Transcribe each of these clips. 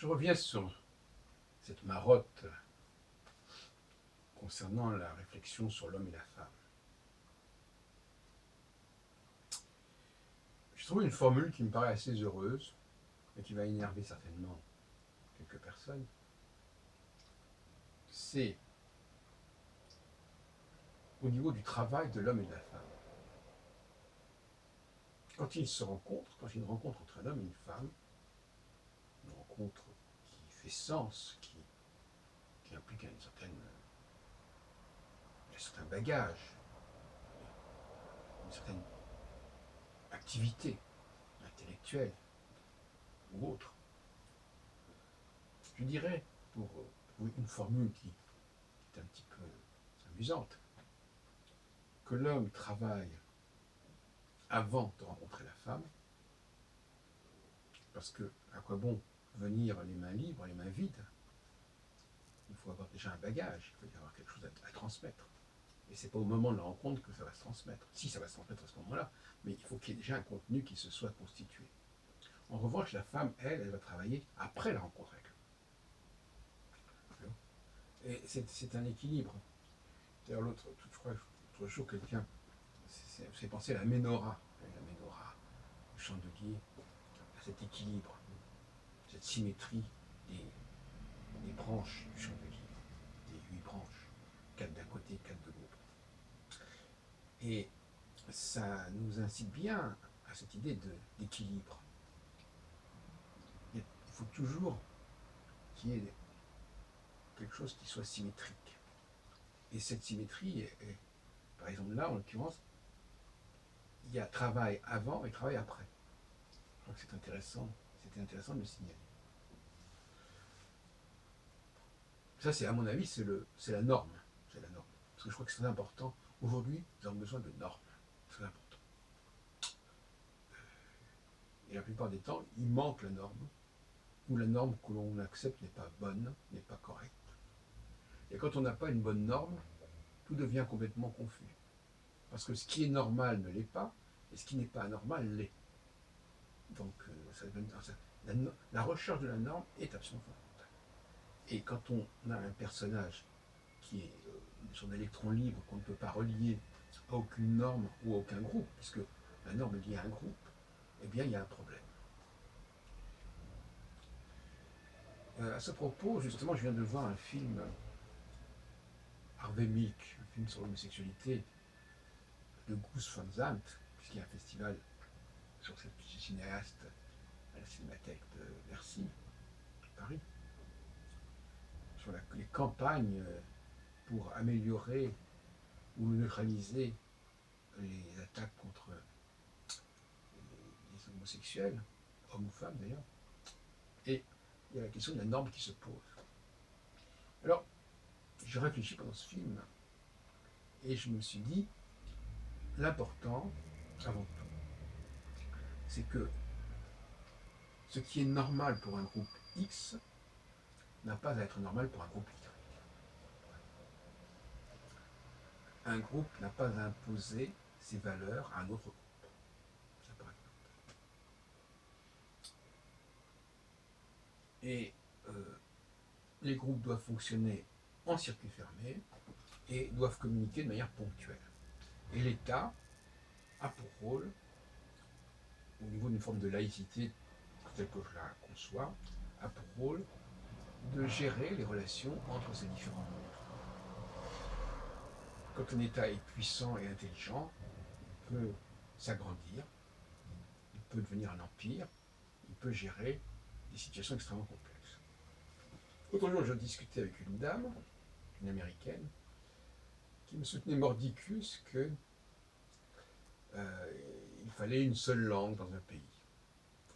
Je reviens sur cette marotte concernant la réflexion sur l'homme et la femme. Je trouve une formule qui me paraît assez heureuse et qui va énerver certainement quelques personnes. C'est au niveau du travail de l'homme et de la femme. Quand ils se rencontrent, quand il y a une rencontre entre un homme et une femme, une rencontre qui fait sens, qui implique un certain bagage, une certaine activité intellectuelle ou autre, je dirais, pour trouver une formule qui est un petit peu amusante, que l'homme travaille avant de rencontrer la femme, parce que à quoi bon venir les mains libres, les mains vides? Il faut avoir déjà un bagage, il faut y avoir quelque chose à transmettre. Et c'est pas au moment de la rencontre que ça va se transmettre. Si, ça va se transmettre à ce moment-là, mais il faut qu'il y ait déjà un contenu qui se soit constitué. En revanche, la femme, elle va travailler après la rencontre avec lui. Et c'est un équilibre. D'ailleurs, je crois, l'autre jour, quelqu'un s'est pensé à la menorah. La menorah, le chandelier, à cet équilibre, cette symétrie des, des branches du chandelier, des 8 branches, 4 d'un côté, 4 de l'autre. Et ça nous incite bien à cette idée d'équilibre. Il faut toujours qu'il y ait quelque chose qui soit symétrique. Et cette symétrie, par exemple là, en l'occurrence, il y a travail avant et travail après. Je crois que c'était intéressant de le signaler. Ça, c'est à mon avis, c'est la norme. C'est la norme. Parce que je crois que c'est très important. Aujourd'hui, nous avons besoin de normes. C'est très important. Et la plupart des temps, il manque la norme, ou la norme que l'on accepte n'est pas bonne, n'est pas correcte. Et quand on n'a pas une bonne norme, tout devient complètement confus. Parce que ce qui est normal ne l'est pas, et ce qui n'est pas anormal l'est. Donc, la recherche de la norme est absolument fondamentale. Et quand on a un personnage qui est son électron libre, qu'on ne peut pas relier à aucune norme ou à aucun groupe, puisque la norme est liée à un groupe, eh bien, il y a un problème. À ce propos, justement, je viens de voir un film, Harvey Milk, un film sur l'homosexualité de Gus Van Sant, puisqu'il y a un festival sur cette cinéaste à la Cinémathèque de Bercy, Paris, sur les campagnes pour améliorer ou neutraliser les attaques contre les homosexuels, hommes ou femmes d'ailleurs. Et il y a la question de la norme qui se pose. Alors, je réfléchis pendant ce film et je me suis dit, l'important, avant tout, c'est que ce qui est normal pour un groupe X n'a pas à être normal pour un groupe Y. Un groupe n'a pas à imposer ses valeurs à un autre groupe. Ça paraît fondamental. Et les groupes doivent fonctionner en circuit fermé et doivent communiquer de manière ponctuelle. Et l'État a pour rôle, au niveau d'une forme de laïcité telle que je la conçois, a pour rôle de gérer les relations entre ces différents mondes. Quand un État est puissant et intelligent, il peut s'agrandir, il peut devenir un empire, il peut gérer des situations extrêmement complexes. L'autre jour, je discutais avec une dame, une américaine, qui me soutenait mordicus que il fallait une seule langue dans un pays.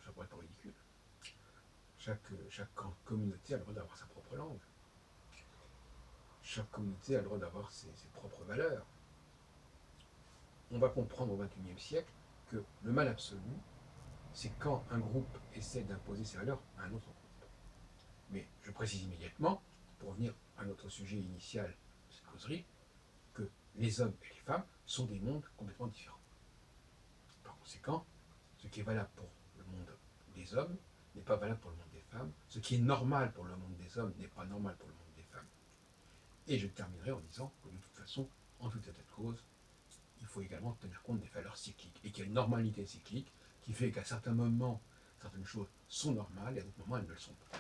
Ça pourrait être ridicule. Chaque communauté a le droit d'avoir sa propre langue. Chaque communauté a le droit d'avoir ses propres valeurs. On va comprendre au XXIe siècle que le mal absolu, c'est quand un groupe essaie d'imposer ses valeurs à un autre groupe. Mais je précise immédiatement, pour revenir à notre sujet initial de cette causerie, que les hommes et les femmes sont des mondes complètement différents. Par conséquent, ce qui est valable pour le monde des hommes n'est pas valable pour le monde des femmes. femmes. Ce qui est normal pour le monde des hommes n'est pas normal pour le monde des femmes. Et je terminerai en disant que de toute façon, en tout état de cause, il faut également tenir compte des valeurs cycliques et qu'il y a une normalité cyclique qui fait qu'à certains moments, certaines choses sont normales et à d'autres moments, elles ne le sont pas.